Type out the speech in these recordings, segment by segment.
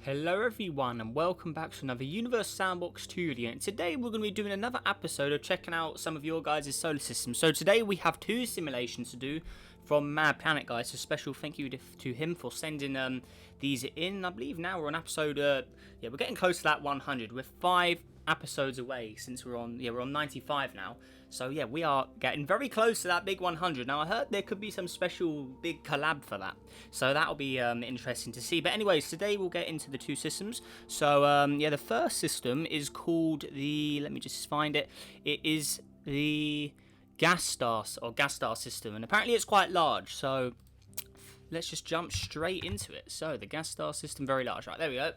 Hello everyone and welcome back to another Universe Sandbox 2 video, and today we're going to be doing another episode of checking out some of your guys' solar system. So today we have two simulations to do from Mad Planet guys, so special thank you to him for sending these in. I believe now we're on episode, we're getting close to that 100. We're 5 episodes away since we're on 95 now. So yeah, we are getting very close to that big 100. Now I heard there could be some special big collab for that, so that'll be interesting to see. But anyways, today we'll get into the two systems. So the first system is called the, let me just find it. It is the gas star system, and apparently it's quite large. So let's just jump straight into it. So the gas star system, very large. Right, there we go.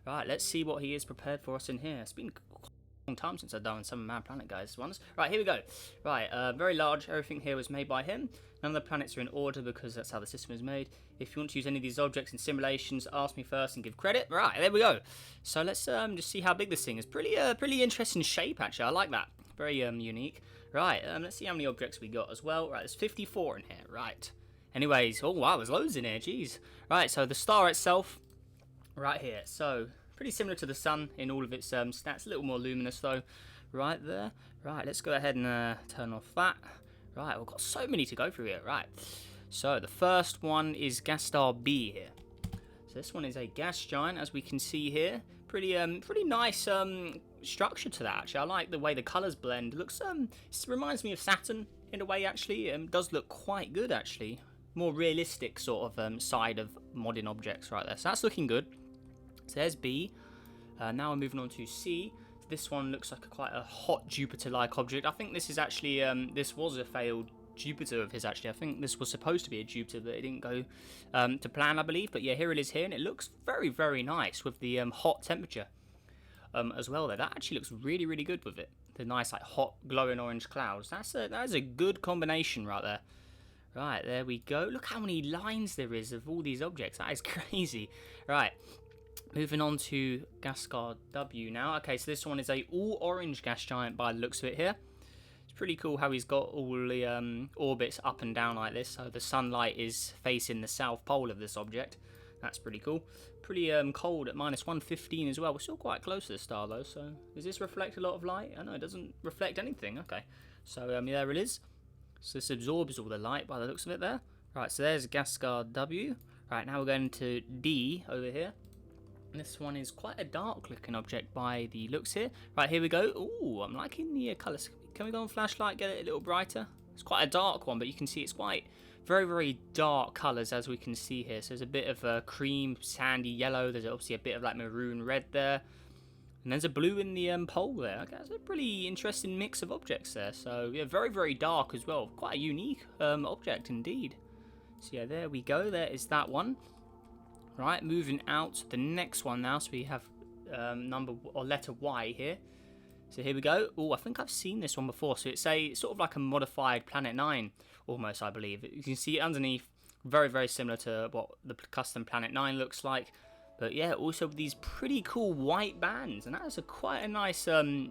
Right, let's see what he has prepared for us in here. It's been a long time since I've done some Mad Planet guys ones. Right, here we go. Right, very large. Everything here was made by him. None of the planets are in order because that's how the system is made. If you want to use any of these objects in simulations, ask me first and give credit. Right, there we go. So let's just see how big this thing is. Pretty interesting shape actually. I like that. Very unique. Right, let's see how many objects we got as well. Right, there's 54 in here. Right. Anyways, oh wow, there's loads in here. Jeez. Right, so the star itself. Right here, so pretty similar to the sun in all of its stats, a little more luminous though, right there. Right, let's go ahead and turn off that. Right, we've got so many to go through here. Right, so the first one is gas star B here. So this one is a gas giant, as we can see here. Pretty nice structure to that actually. I like the way the colours blend. It looks it reminds me of Saturn in a way actually. Does look quite good actually. More realistic sort of side of modding objects right there. So that's looking good. So there's B. Now we're moving on to C. This one looks like quite a hot Jupiter-like object. I think this is actually, this was a failed Jupiter of his actually. I think this was supposed to be a Jupiter, but it didn't go to plan, I believe. But yeah, here it is here, and it looks very, very nice with the hot temperature as well there. That actually looks really, really good with it. The nice like hot glowing orange clouds. That is a good combination right there. Right, there we go. Look how many lines there is of all these objects. That is crazy. Right. Moving on to gas star W now. Okay, so this one is a all orange gas giant by the looks of it here. It's pretty cool how he's got all the orbits up and down like this. So the sunlight is facing the south pole of this object. That's pretty cool. Pretty cold at minus 115 as well. We're still quite close to the star though. So does this reflect a lot of light? I know it doesn't reflect anything. Okay, so there it is. So this absorbs all the light by the looks of it there. Right, so there's gas star W. Right, now we're going to D over here. This one is quite a dark looking object by the looks here. Right, here we go. Ooh, I'm liking the colours. Can we go on flashlight, get it a little brighter? It's quite a dark one, but you can see it's quite very, very dark colours as we can see here. So there's a bit of a cream, sandy yellow. There's obviously a bit of like maroon red there. And there's a blue in the pole there. Okay, that's a pretty interesting mix of objects there. So yeah, very, very dark as well. Quite a unique object indeed. So yeah, there we go. There is that one. Right, moving out to the next one now. So we have letter Y here. So here we go. Oh, I think I've seen this one before. So it's a sort of like a modified Planet 9 almost, I believe. You can see it underneath. Very, very similar to what the custom Planet 9 looks like. But yeah, also with these pretty cool white bands. And that is quite a nice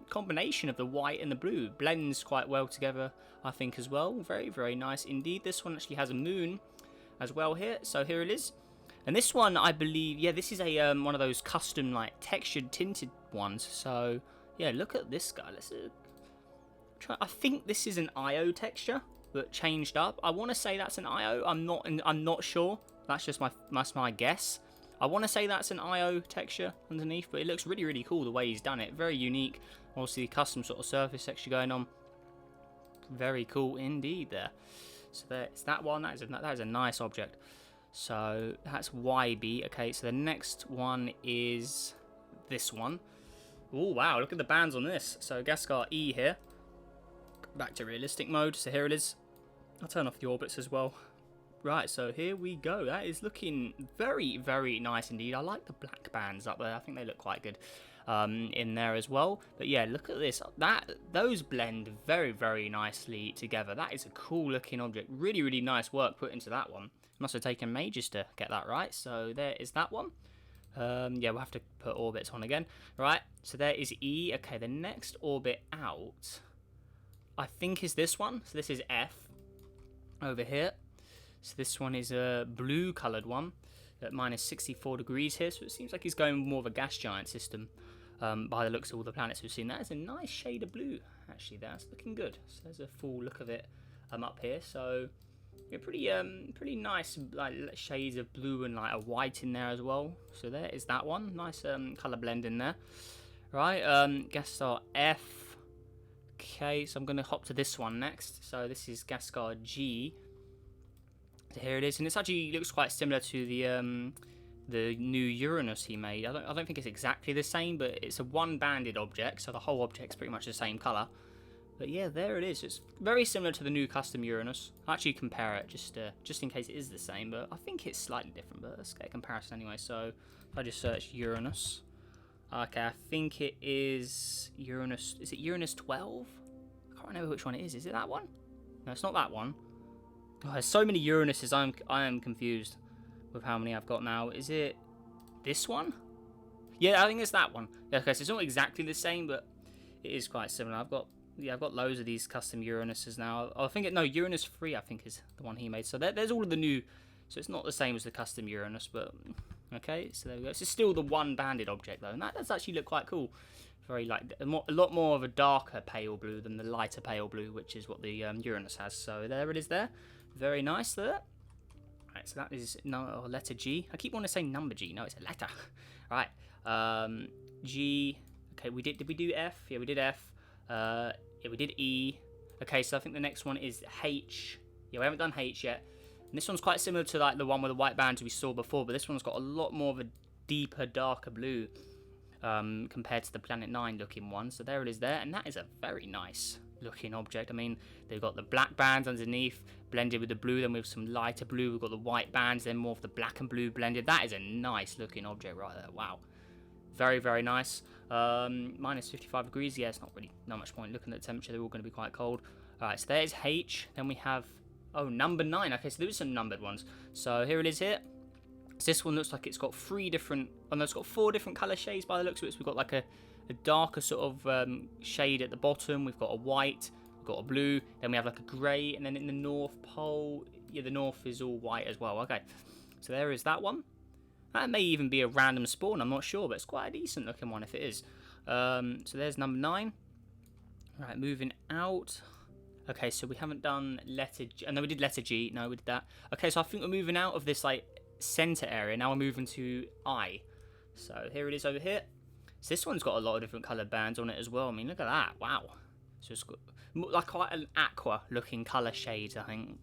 combination of the white and the blue. Blends quite well together, I think, as well. Very, very nice indeed. This one actually has a moon as well here. So here it is. And this one, I believe, yeah, this is a one of those custom, like, textured, tinted ones. So, yeah, look at this guy. Let's try. I think this is an IO texture, but changed up. I want to say that's an IO. I'm not sure. That's just my guess. I want to say that's an IO texture underneath, but it looks really, really cool the way he's done it. Very unique. Obviously, custom sort of surface texture going on. Very cool indeed there. So there's that one. That is a nice object. So that's YB. Okay, so the next one is this one. Oh wow, look at the bands on this. So gas star E here. Back to realistic mode. So here it is. I'll turn off the orbits as well. Right, so here we go. That is looking very, very nice indeed. I like the black bands up there. I think they look quite good in there as well. But yeah, look at this. Those blend very, very nicely together. That is a cool looking object. Really, really nice work put into that one. Must have taken mages to get that right. So there is that one. Yeah, we'll have to put orbits on again. Right, so there is E. Okay, the next orbit out, I think, is this one. So this is F over here. So this one is a blue coloured one. at minus 64 degrees here, so it seems like he's going more of a gas giant system by the looks of all the planets we've seen. That is a nice shade of blue, actually. That's looking good. So there's a full look of it up here. So yeah, pretty nice like shades of blue and like a white in there as well. So there is that one. Nice color blend in there. Right, gas star F. Okay, so I'm going to hop to this one next. So this is gas star G. So here it is, and it actually looks quite similar to the new Uranus he made. I don't think it's exactly the same, but it's a one-banded object, so the whole object's pretty much the same color. But yeah, there it is. It's very similar to the new custom Uranus. I'll actually compare it just in case it is the same, but I think it's slightly different. But let's get a comparison anyway. So if I just search Uranus. Okay, I think it is Uranus. Is it Uranus 12? I can't remember which one it is. Is it that one? No, it's not that one. Oh, there's so many Uranuses. I am confused with how many I've got now. Is it this one? Yeah, I think it's that one. Yeah, okay, so it's not exactly the same, but it is quite similar. I've got loads of these custom Uranuses now. I think Uranus 3 I think is the one he made. So there's all of the new. So it's not the same as the custom Uranus, but okay. So there we go. It's still the one-banded object though, and that does actually look quite cool. Very like a lot more of a darker pale blue than the lighter pale blue, which is what the Uranus has. So there it is there. Very nice there. Right, so that is letter G. I keep wanting to say number G. No, it's a letter. Right. G. Okay, did we do F? Yeah, we did F. Yeah, we did E. Okay, so I think the next one is H. Yeah, we haven't done H yet. And this one's quite similar to like the one with the white bands we saw before, but this one's got a lot more of a deeper, darker blue compared to the Planet 9 looking one. So there it is there, and that is a very nice looking object. I mean, they've got the black bands underneath blended with the blue, then with some lighter blue we've got the white bands, then more of the black and blue blended. That is a nice looking object right there. Wow, very, very nice. Minus 55 degrees. Yeah, it's not much point looking at the temperature. They're all going to be quite cold. All right, so there's H. Then we have number 9. Okay, so there is some numbered ones. So here it is here. So this one looks like it's got 4 different color shades by the looks of it. So we've got like a darker sort of shade at the bottom. We've got a white, we've got a blue, then we have like a grey, and then in the North Pole, yeah, the North is all white as well. Okay, so there is that one. That may even be a random spawn, I'm not sure, but it's quite a decent looking one if it is. So there's number 9. Right, moving out. Okay, so we haven't done letter G. No, we did letter G. No, we did that. Okay, so I think we're moving out of this like center area. Now we're moving to I. So here it is over here. So this one's got a lot of different coloured bands on it as well. I mean, look at that. Wow. So it's got like quite an aqua looking colour shade, I think.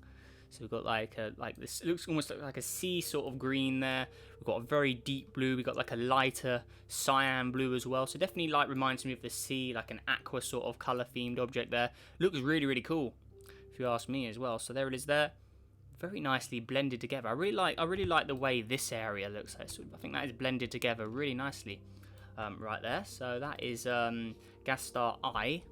So we've got like this, it looks almost like a sea sort of green there. We've got a very deep blue. We've got like a lighter cyan blue as well. So definitely like reminds me of the sea, like an aqua sort of colour themed object there. Looks really, really cool, if you ask me as well. So there it is there. Very nicely blended together. I really like the way this area looks. I think that is blended together really nicely. Right there. So that is gas star I.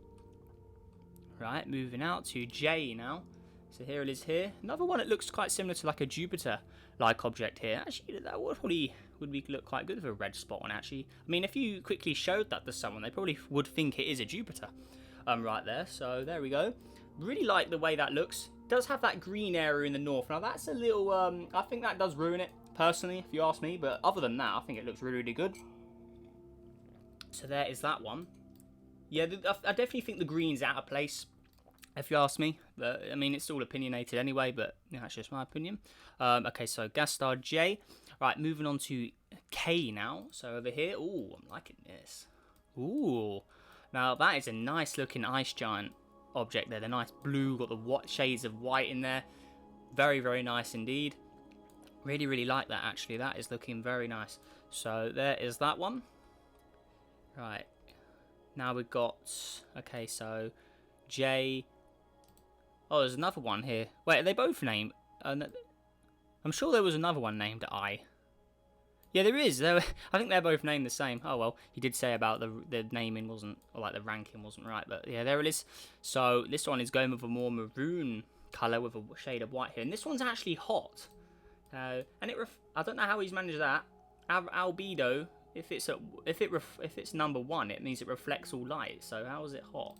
Right, moving out to J now. So here it is here. Another one that looks quite similar to like a Jupiter-like object here. Actually, that would look quite good with a red spot on, actually. I mean, if you quickly showed that to someone, they probably would think it is a Jupiter. Right there. So there we go. Really like the way that looks. It does have that green area in the north. Now that's a little, I think that does ruin it, personally, if you ask me. But other than that, I think it looks really, really good. So there is that one. Yeah, I definitely think the green's out of place, if you ask me. But I mean, it's all opinionated anyway, but that's just my opinion. Okay, so gas star J. Right, moving on to K now. So over here, ooh, I'm liking this. Ooh, now that is a nice looking ice giant object there. The nice blue, got the shades of white in there. Very, very nice indeed. Really, really like that actually. That is looking very nice. So there is that one. Right, now we've got, okay, so J. Oh, there's another one here. Wait, are they both named? I'm sure there was another one named I. Yeah, there is. I think they're both named the same. Oh, well, he did say about the naming wasn't, or like the ranking wasn't right. But yeah, there it is. So this one is going with a more maroon colour with a shade of white here. And this one's actually hot. And I don't know how he's managed that. Albedo. If it's number 1, it means it reflects all light. So how is it hot?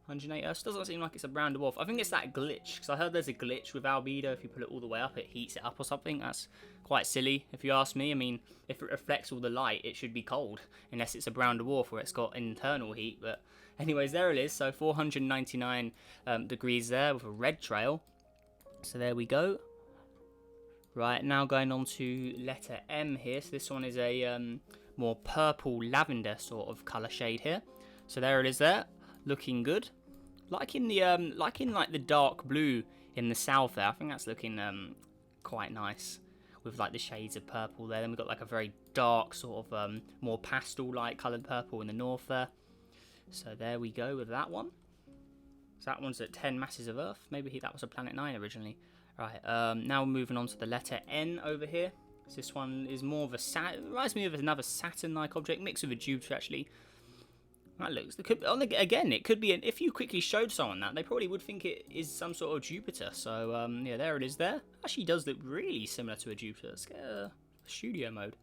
108 Earths. Doesn't seem like it's a brown dwarf. I think it's that glitch, because I heard there's a glitch with albedo. If you put it all the way up, it heats it up or something. That's quite silly, if you ask me. I mean, if it reflects all the light, it should be cold, unless it's a brown dwarf where it's got internal heat. But anyways, there it is. So 499 degrees there with a red trail. So there we go. Right, now going on to letter M here. So this one is a more purple lavender sort of colour shade here. So there it is there, looking good. Like in the dark blue in the south there. I think that's looking quite nice with like the shades of purple there. Then we've got like a very dark sort of more pastel like coloured purple in the north there. So there we go with that one. So that one's at 10 masses of Earth. Maybe that was a Planet 9 originally. Right, now we're moving on to the letter N over here. So this one is more of a reminds me of another Saturn-like object, mixed with a Jupiter actually. That looks, again, it could be, if you quickly showed someone that, they probably would think it is some sort of Jupiter. So yeah, there it is there. Actually does look really similar to a Jupiter. Let's get a studio mode.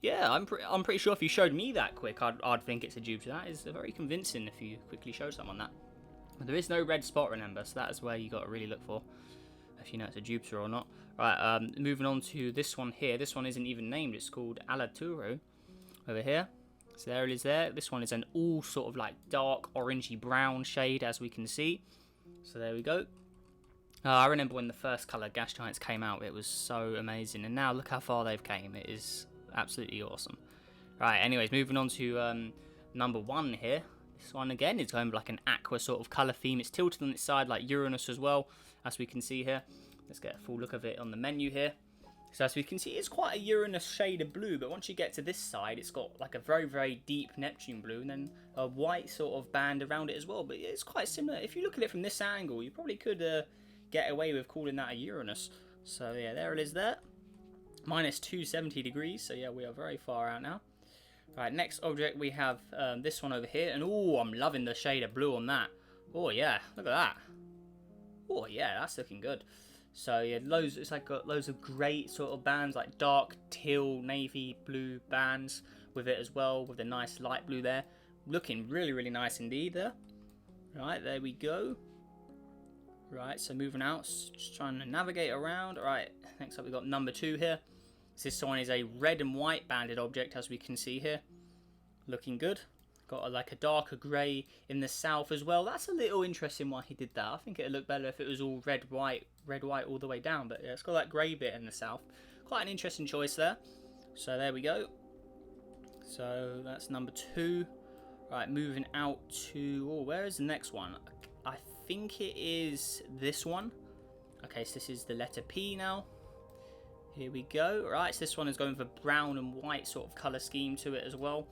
Yeah, I'm pretty sure if you showed me that quick, I'd think it's a Jupiter. That is very convincing if you quickly show someone that. But there is no red spot, remember, so that is where you got to really look for, if you know it's a Jupiter or not. Right, moving on to this one here. This one isn't even named. It's called Alaturo over here. So there it is there. This one is an all sort of like dark orangey brown shade, as we can see. So there we go. I remember when the first colour gas giants came out, it was so amazing. And now look how far they've came. It is absolutely awesome. Right, anyways, moving on to number 1 here. This one again is going with like an aqua sort of colour theme. It's tilted on its side like Uranus as well, as we can see here. Let's get a full look of it on the menu here. So as we can see, it's quite a Uranus shade of blue, but once you get to this side, it's got like a very, very deep Neptune blue and then a white sort of band around it as well. But it's quite similar. If you look at it from this angle, you probably could get away with calling that a Uranus. So yeah, there it is there. Minus 270 degrees, so yeah, we are very far out now. Right, next object we have this one over here, and oh, I'm loving the shade of blue on that. Oh yeah, look at that. Oh yeah, that's looking good. So yeah, it's like got loads of great sort of bands, like dark teal, navy blue bands with it as well, with a nice light blue there. Looking really, really nice indeed there. Right, there we go. Right, so moving out, just trying to navigate around. Alright, next up we've got number 2 here. So this one is a red and white banded object, as we can see here. Looking good. Got like a darker grey in the south as well. That's a little interesting why he did that. I think it would look better if it was all red, white all the way down. But yeah, it's got that grey bit in the south. Quite an interesting choice there. So there we go. So that's number 2. Right, moving out to... oh, where is the next one? I think it is this one. Okay, so this is the letter P now. Here we go. Right, so this one is going for brown and white sort of colour scheme to it as well.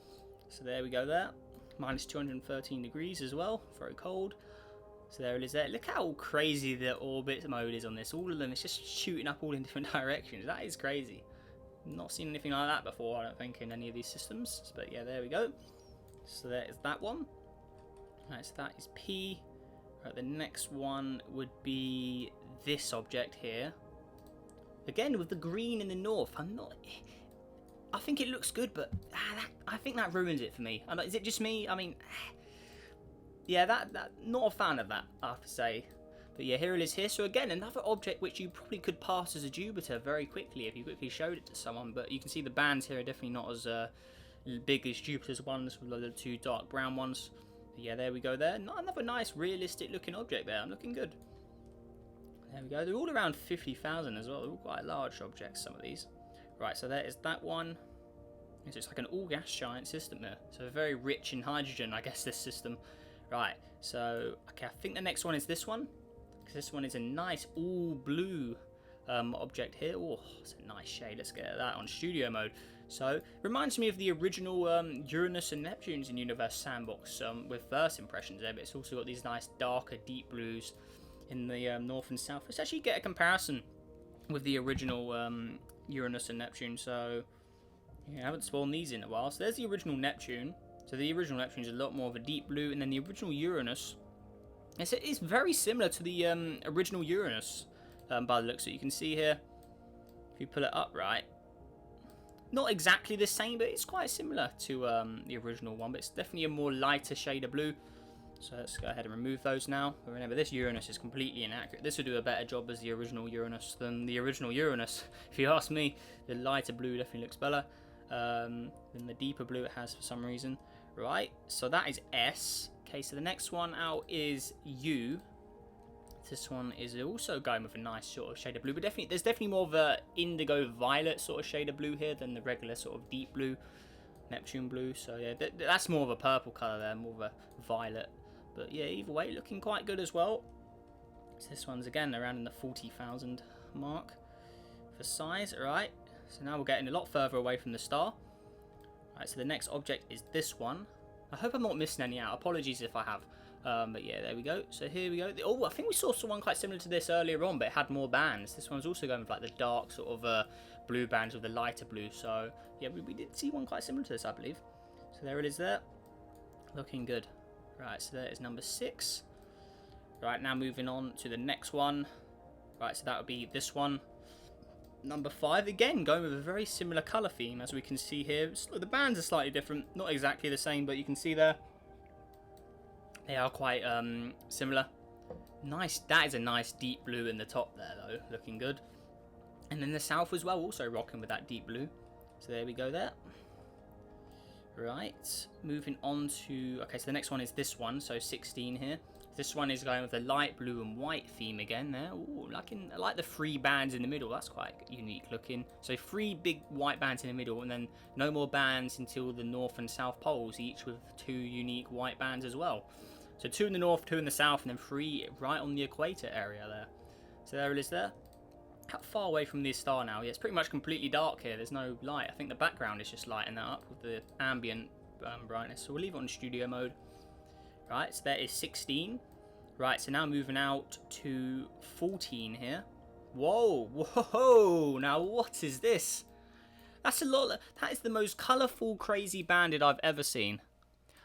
So there we go there. Minus 213 degrees as well. Very cold. So there it is there. Look how crazy the orbit mode is on this. All of them, it's just shooting up all in different directions. That is crazy. Not seen anything like that before, I don't think, in any of these systems. But yeah, there we go. So there is that one. Right, so that is P. Right, the next one would be this object here. Again, with the green in the north. I think it looks good, but I think that ruins it for me. Is it just me? I mean, yeah, not a fan of that, I have to say. But yeah, here it is here. So again, another object which you probably could pass as a Jupiter very quickly if you quickly showed it to someone. But you can see the bands here are definitely not as big as Jupiter's ones, with the 2 dark brown ones. But yeah, there we go there. Another nice, realistic looking object there. I'm looking good. There we go. They're all around 50,000 as well. They're all quite large objects, some of these. Right, so there is that one. It's just like an all-gas giant system there. So very rich in hydrogen, I guess, this system. Right, so, okay, I think the next one is this one. Because this one is a nice all-blue object here. Oh, it's a nice shade. Let's get that on studio mode. So, reminds me of the original Uranus and Neptunes in Universe Sandbox with first impressions there. But it's also got these nice darker, deep blues in the north and south. Let's actually get a comparison with the original Uranus and Neptune. So, yeah, I haven't spawned these in a while. So there's the original Neptune. So the original Neptune is a lot more of a deep blue. And then the original Uranus, it's very similar to the original Uranus by the looks that you can see here. If you pull it up right. Not exactly the same, but it's quite similar to the original one. But it's definitely a more lighter shade of blue. So let's go ahead and remove those now. But remember, this Uranus is completely inaccurate. This will do a better job as the original Uranus than the original Uranus. If you ask me, the lighter blue definitely looks better than the deeper blue it has for some reason. Right, so that is S. Okay, so the next one out is U. This one is also going with a nice sort of shade of blue, but there's definitely more of a indigo violet sort of shade of blue here than the regular sort of deep blue Neptune blue. So yeah, that's more of a purple colour there, more of a violet. But yeah, either way, looking quite good as well. So this one's again around in the 40,000 mark for size. Alright, so now we're getting a lot further away from the star. Alright, so the next object is this one. I hope I'm not missing any out. Apologies if I have. But yeah, there we go. So here we go. Oh, I think we saw one quite similar to this earlier on, but it had more bands. This one's also going with like the dark sort of blue bands with the lighter blue. So yeah, we did see one quite similar to this, I believe. So there it is there. Looking good. Right, so there is number 6. Right, now moving on to the next one. Right, so that would be this one. Number 5, again, going with a very similar colour theme, as we can see here. The bands are slightly different, not exactly the same, but you can see there. They are quite similar. Nice, that is a nice deep blue in the top there though, looking good. And then the south as well, also rocking with that deep blue. So there we go there. Right, moving on to, okay, so the next one is this one, so 16 here. This one is going with a light blue and white theme again there. Ooh, I like the 3 bands in the middle, that's quite unique looking. So 3 big white bands in the middle, and then no more bands until the north and south poles, each with 2 unique white bands as well. So 2 in the north, 2 in the south, and then 3 right on the equator area there. So there it is there. How far away from the star now? Yeah, it's pretty much completely dark here. There's no light. I think the background is just lighting that up with the ambient brightness. So we'll leave it on studio mode. Right, so that is 16. Right, so now moving out to 14 here. Whoa, whoa! Now what is this? That's a lot. That is the most colourful, crazy bandit I've ever seen.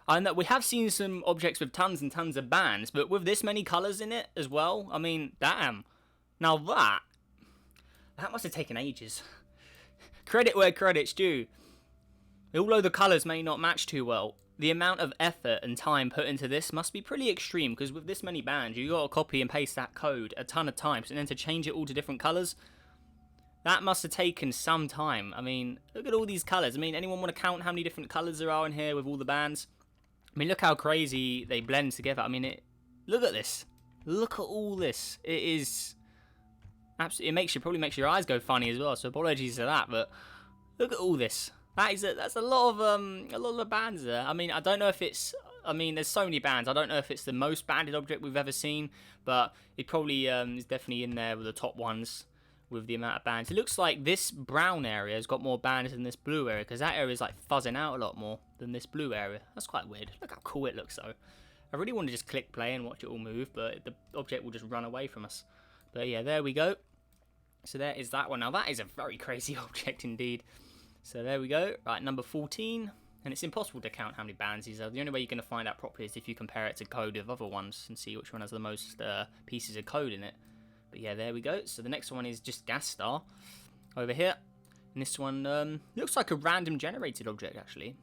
I know we have seen some objects with tons and tons of bands, but with this many colours in it as well, I mean, damn. Now that must have taken ages. Credit where credit's due. Although the colours may not match too well, the amount of effort and time put into this must be pretty extreme, because with this many bands, you got to copy and paste that code a ton of times, and then to change it all to different colours, that must have taken some time. I mean, look at all these colours. I mean, anyone want to count how many different colours there are in here with all the bands? I mean, look how crazy they blend together. I mean, look at this. Look at all this. It is absolutely. Probably makes your eyes go funny as well. So apologies for that, but look at all this. That's a lot of the bands there. I mean, I don't know if it's. I mean, there's so many bands. I don't know if it's the most banded object we've ever seen, but it probably is definitely in there with the top ones with the amount of bands. It looks like this brown area has got more bands than this blue area, because that area is like fuzzing out a lot more than this blue area. That's quite weird. Look how cool it looks though. I really want to just click play and watch it all move, but the object will just run away from us. But yeah, there we go. So there is that one. Now that is a very crazy object indeed. So there we go. Right, number 14. And it's impossible to count how many bands these are. The only way you're going to find out properly is if you compare it to code of other ones and see which one has the most pieces of code in it. But yeah, there we go. So the next one is just gas star over here. And this one looks like a random generated object actually.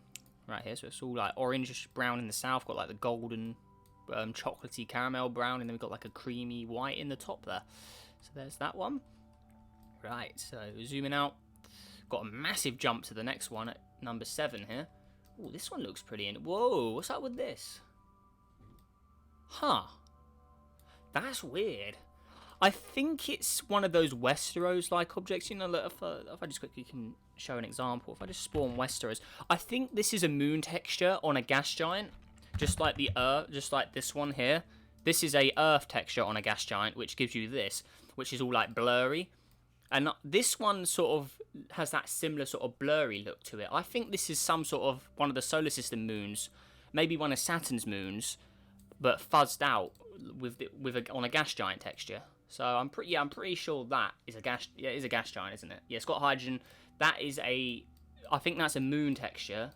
Right here. So it's all like orange brown in the south. Got like the golden chocolatey caramel brown. And then we've got like a creamy white in the top there. So there's that one. Right. So zooming out. Got a massive jump to the next one at number 7 here. Oh, this one looks pretty. Whoa, what's up with this? Huh. That's weird. I think it's one of those Westeros-like objects. You know, look, if I just quickly can show an example. If I just spawn Westeros. I think this is a moon texture on a gas giant. Just like the Earth, just like this one here. This is a Earth texture on a gas giant, which gives you this, which is all like blurry. And this one sort of has that similar sort of blurry look to it. I think this is some sort of one of the solar system moons, maybe one of Saturn's moons, but fuzzed out on a gas giant texture. So I'm pretty sure that is a gas. Yeah, it is a gas giant, isn't it? Yeah, it's got hydrogen. That is I think that's a moon texture.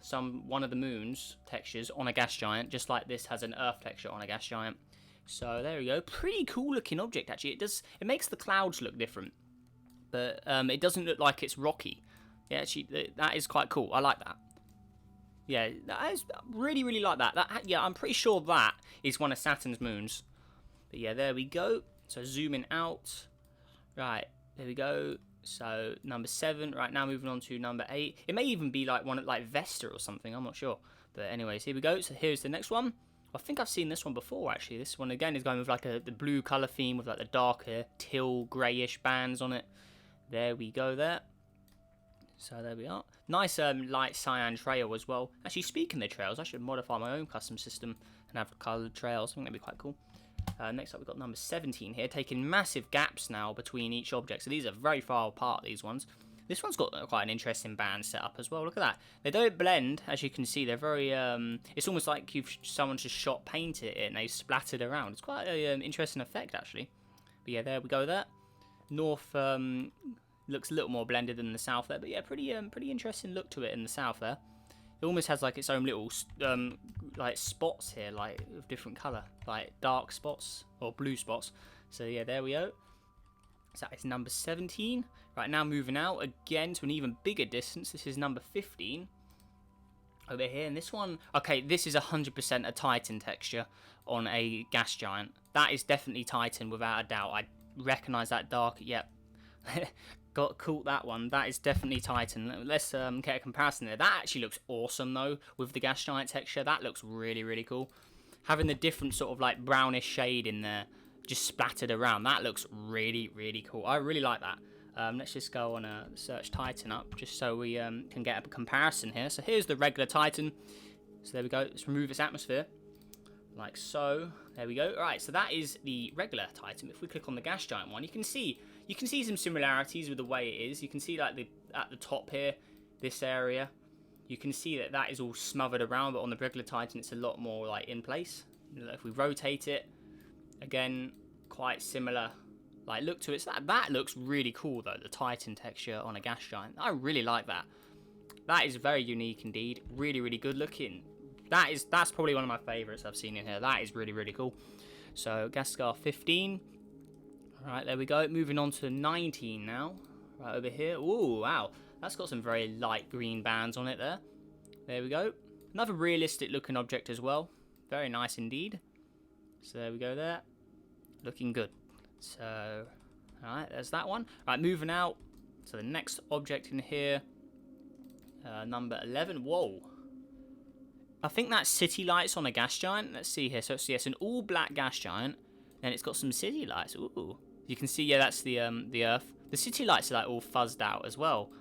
One of the moon's textures on a gas giant, just like this has an Earth texture on a gas giant. So there we go. Pretty cool looking object actually. It makes the clouds look different. But it doesn't look like it's rocky. Yeah, actually, that is quite cool. I like that. Yeah, that is really, really like that. Yeah, I'm pretty sure that is one of Saturn's moons. But yeah, there we go. So zooming out. Right, there we go. So number 7. Right, now moving on to number 8. It may even be like one like Vesta or something. I'm not sure. But anyways, here we go. So here's the next one. I think I've seen this one before actually. This one again is going with like the blue color theme with like the darker teal greyish bands on it. There we go there. So there we are. Nice light cyan trail as well. Actually, speaking of trails, I should modify my own custom system and have coloured trails. I think that'd be quite cool. Next up, we've got number 17 here, taking massive gaps now between each object. So these are very far apart, these ones. This one's got quite an interesting band set up as well. Look at that. They don't blend, as you can see. They're very, it's almost like someone just shot paint at it and they splattered around. It's quite an interesting effect, actually. But yeah, there we go there. North looks a little more blended than the south there. But yeah, pretty interesting look to it in the south there. It almost has like its own little like spots here, like of different colour, like dark spots or blue spots. So yeah, there we go. So that is number 17. Right, now moving out again to an even bigger distance. This is number 15 over here, and this one, okay, this is 100% a Titan texture on a gas giant. That is definitely Titan without a doubt. I recognise that dark. Yep. Caught that one. That is definitely Titan. Let's get a comparison there. That actually looks awesome though with the gas giant texture. That looks really, really cool. Having the different sort of like brownish shade in there just splattered around. That looks really, really cool. I really like that. Let's just go on a search Titan up just so we can get a comparison here. So here's the regular Titan. So there we go. Let's remove its atmosphere like so. There we go. All right, so that is the regular Titan. If we click on the gas giant one, you can see some similarities with the way it is. You can see like at the top here, this area, you can see that is all smothered around, but on the regular Titan it's a lot more like in place. If we rotate it, again, quite similar like look to it. So that looks really cool though, the Titan texture on a gas giant. I really like that. That is very unique indeed. Really, really good looking. That's probably one of my favorites I've seen in here. That is really, really cool. So gas scar 15. Alright, there we go. Moving on to 19 now. Right over here. Ooh, wow. That's got some very light green bands on it there. There we go. Another realistic looking object as well. Very nice indeed. So there we go there. Looking good. So, alright, there's that one. Right, moving out. So the next object in here. Number 11. Whoa. I think that's city lights on a gas giant. Let's see here. So it's an all black gas giant. And it's got some city lights. Ooh. You can see, yeah, that's the Earth. The city lights are like all fuzzed out as well.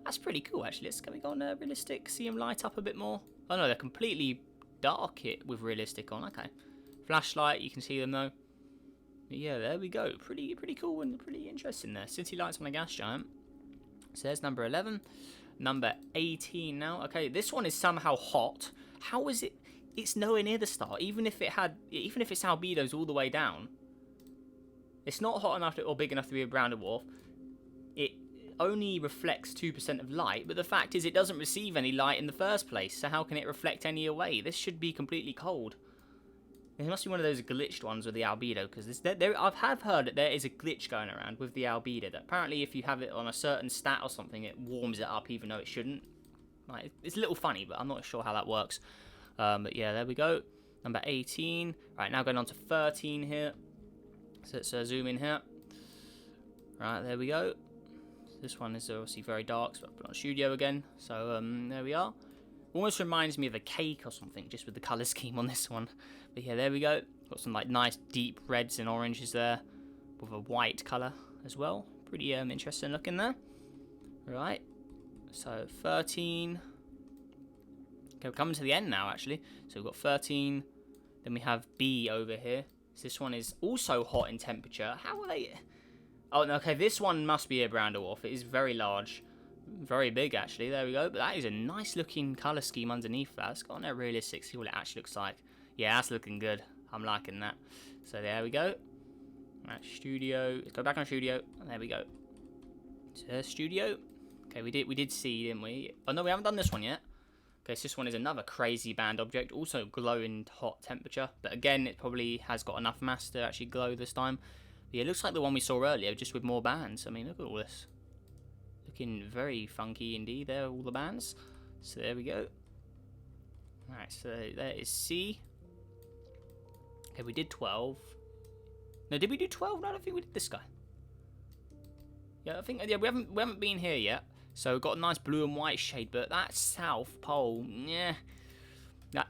That's pretty cool, actually. Can we go on realistic? See them light up a bit more? Oh no, they're completely dark with realistic on. Okay. Flashlight, you can see them though. But yeah, there we go. Pretty cool and pretty interesting there. City lights on a gas giant. So there's number 11. Number 18 now. Okay, this one is somehow hot. How is it? It's nowhere near the star. Even if its albedo's all the way down, it's not hot enough or big enough to be a brown dwarf. It only reflects 2% of light, but the fact is it doesn't receive any light in the first place, so how can it reflect any away? This should be completely cold. It must be one of those glitched ones with the albedo, because I've heard that there is a glitch going around with the albedo, that apparently if you have it on a certain stat or something, it warms it up even though it shouldn't. Like, it's a little funny, but I'm not sure how that works. But yeah, there we go. Number 18. Right, now going on to 13 here. So let's zoom in here. Right, there we go. This one is obviously very dark, so I'll put on studio again. So there we are. Almost reminds me of a cake or something, just with the colour scheme on this one. But yeah, there we go. Got some like nice deep reds and oranges there, with a white colour as well. Pretty interesting looking there. Right. So 13. Okay, we're coming to the end now actually. So we've got 13. Then we have B over here. So this one is also hot in temperature. How are they? Oh, okay, this one must be a brown dwarf. It is very large. Very big, actually. There we go. But that is a nice looking colour scheme underneath that. It's got on a realistic, see what it actually looks like. Yeah, that's looking good. I'm liking that. So there we go. Right, studio. Let's go back on studio. And there we go. To studio. Okay, we did see, didn't we? Oh, no, we haven't done this one yet. Okay, so this one is another crazy band object. Also glowing hot temperature. But again, it probably has got enough mass to actually glow this time. But yeah, it looks like the one we saw earlier, just with more bands. I mean, look at all this. Looking very funky indeed there, all the bands. So there we go. Alright, so there is C. Okay, we did 12. No, did we do 12? No, I don't think we did this guy. Yeah, I think we haven't been here yet. So we've got a nice blue and white shade, but that south pole, yeah,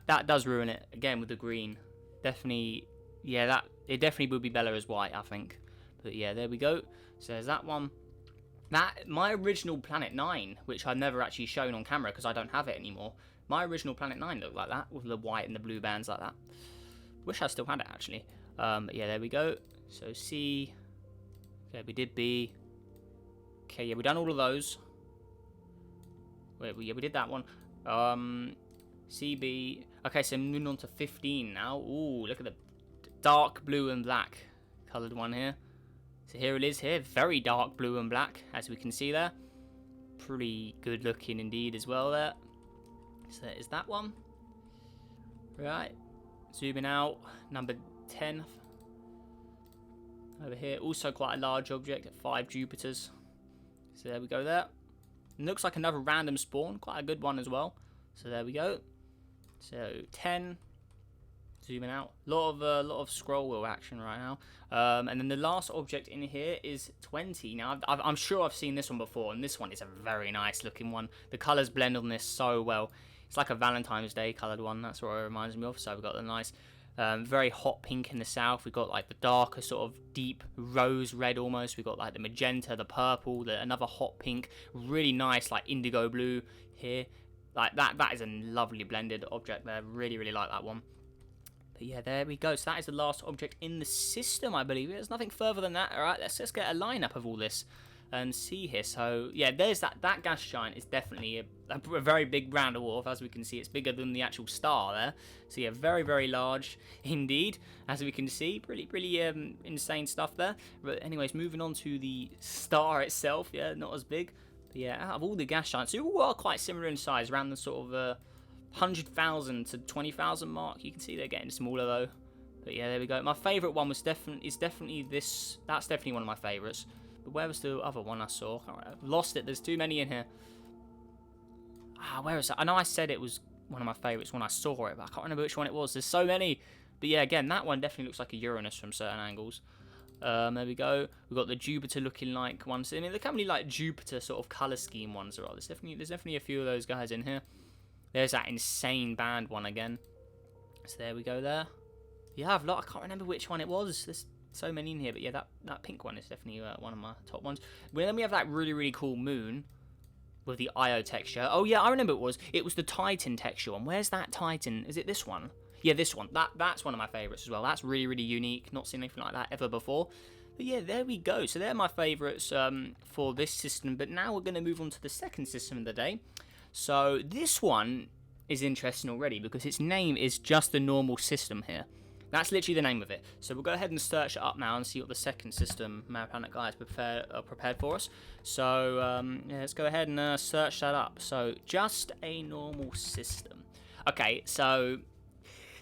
that does ruin it again with the green. Definitely, yeah, it definitely would be better as white, I think. But yeah, there we go. So there's that one. My original Planet 9, which I've never actually shown on camera because I don't have it anymore. My original Planet 9 looked like that with the white and the blue bands like that. Wish I still had it actually. But yeah, there we go. So C. Okay, we did B. Okay, yeah, we done all of those. Wait, yeah, we did that one. CB. Okay, so moving on to 15 now. Ooh, look at the dark blue and black coloured one here. So here it is here. Very dark blue and black, as we can see there. Pretty good looking indeed as well there. So that is that one. Right. Zooming out. Number 10. Over here. Also quite a large object at 5 Jupiters. So there we go there. Looks like another random spawn. Quite a good one as well. So there we go. So 10. Zooming out. A lot of scroll wheel action right now. And then the last object in here is 20. Now, I'm sure I've seen this one before. And this one is a very nice looking one. The colours blend on this so well. It's like a Valentine's Day coloured one. That's what it reminds me of. So we've got the nice, very hot pink in the south. We've got like the darker sort of deep rose red almost. We've got like the magenta, the purple, another hot pink. Really nice like indigo blue here. Like that is a lovely blended object there. Really, really like that one. But yeah, there we go. So that is the last object in the system, I believe. There's nothing further than that. All right, let's just get a lineup of all this and see here. So yeah, there's that gas giant is definitely a very brand round dwarf. As we can see, it's bigger than the actual star there. So yeah, very, very large indeed. As we can see, pretty insane stuff there. But anyways, moving on to the star itself. Yeah, not as big. But yeah, out of all the gas giants, they all are quite similar in size, around the sort of 100,000 to 20,000 mark. You can see they're getting smaller though. But yeah, there we go. My favourite one is definitely this. That's definitely one of my favourites. But where was the other one I saw? I've lost it. There's too many in here. Where is it? I know I said it was one of my favourites when I saw it, but I can't remember which one it was. There's so many. But yeah, again, that one definitely looks like a Uranus from certain angles. There we go. We've got the Jupiter looking like ones. I mean, there can be like Jupiter sort of colour scheme ones as well. There's definitely a few of those guys in here. There's that insane band one again. So there we go there. Yeah, I can't remember which one it was. There's so many in here, but yeah, that pink one is definitely one of my top ones. Well, then we have that really cool moon with the Io texture. Oh yeah, I remember it was the Titan texture one. Where's that Titan? Is it this one? Yeah, this one. That's one of my favourites as well. That's really unique. Not seen anything like that ever before. But yeah, there we go. So they're my favourites for this system. But now we're going to move on to the second system of the day. So this one is interesting already because its name is just a normal system here. That's literally the name of it. So we'll go ahead and search it up now and see what the second system Mad Planet guys prepared for us. So yeah, let's go ahead and search that up. So just a normal system. Okay, so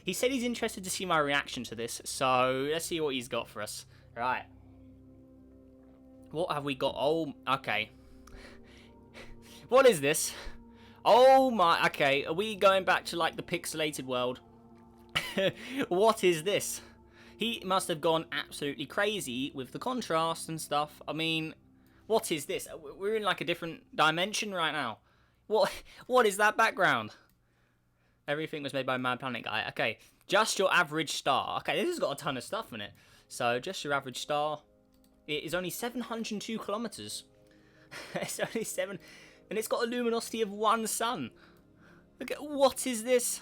he said he's interested to see my reaction to this. So let's see what he's got for us. Right. What have we got? Oh, okay. What is this? Oh my, okay, are we going back to like the pixelated world? What is this? He must have gone absolutely crazy with the contrast and stuff. I mean, what is this? We're in like a different dimension right now. What is that background? Everything was made by Mad Planet guy. Okay, just your average star. Okay, this has got a ton of stuff in it. So, just your average star. It is only 702 kilometers. It's only 7... And it's got a luminosity of 1 sun. Look at, what is this?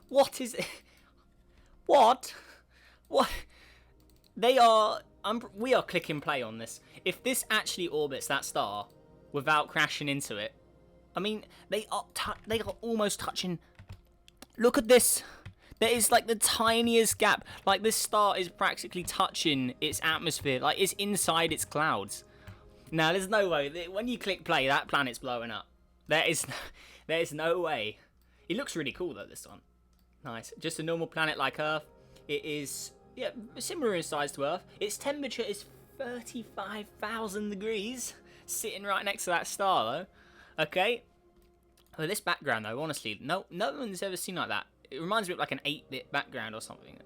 What is it? What? We are clicking play on this. If this actually orbits that star without crashing into it, I mean, they are almost touching. Look at this. There is like the tiniest gap. Like this star is practically touching its atmosphere. Like it's inside its clouds. Now, there's no way. When you click play, that planet's blowing up. There is no way. It looks really cool, though, this one. Nice. Just a normal planet like Earth. It is, yeah, similar in size to Earth. Its temperature is 35,000 degrees. Sitting right next to that star, though. Okay. But this background, though, honestly, no one's ever seen like that. It reminds me of like an 8-bit background or something.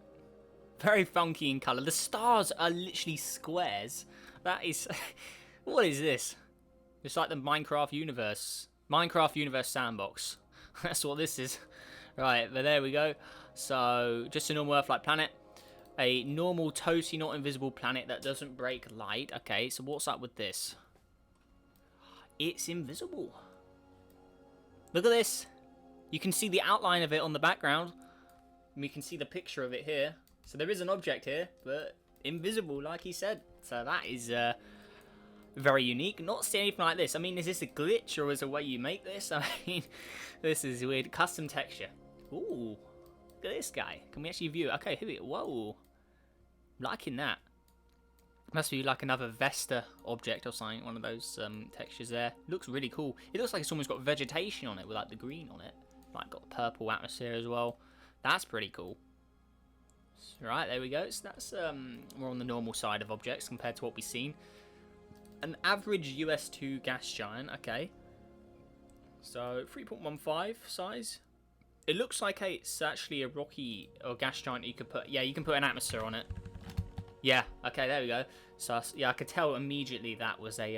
Very funky in colour. The stars are literally squares. That is... What is this? It's like the Minecraft universe. Minecraft universe sandbox. That's what this is. Right, but there we go. So, just a normal Earth-like planet. A normal, totally not invisible planet that doesn't break light. Okay, so what's up with this? It's invisible. Look at this. You can see the outline of it on the background. And we can see the picture of it here. So there is an object here, but invisible, like he said. So that is very unique. Not seeing anything like this. I mean, is this a glitch or is it a way you make this? I mean, this is weird. Custom texture. Ooh, look at this guy. Can we actually view it? Okay, here we go. Whoa. Liking that. Must be like another Vesta object or something. One of those textures there. Looks really cool. It looks like it's almost got vegetation on it with like the green on it. Like got purple atmosphere as well. That's pretty cool. Right, there we go. So that's more on the normal side of objects compared to what we've seen. An average US2 gas giant. Okay. So 3.15 size. It looks like it's actually a rocky or gas giant you could put. Yeah, you can put an atmosphere on it. Yeah, okay, there we go. So, yeah, I could tell immediately that was a,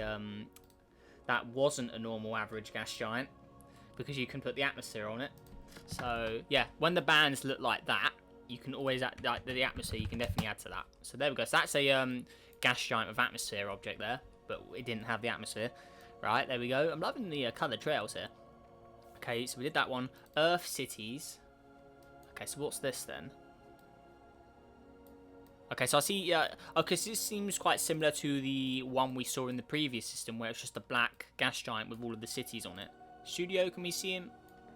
that wasn't a normal average gas giant, because you can put the atmosphere on it. So, yeah, when the bands look like that, you can always add, like, the atmosphere, you can definitely add to that. So, there we go. So, that's a, gas giant with atmosphere object there, but it didn't have the atmosphere. Right, there we go. I'm loving the coloured trails here. Okay, so we did that one. Earth cities. Okay, so what's this then? Okay, so I see, okay, so this seems quite similar to the one we saw in the previous system, where it's just a black gas giant with all of the cities on it. Studio, can we see him?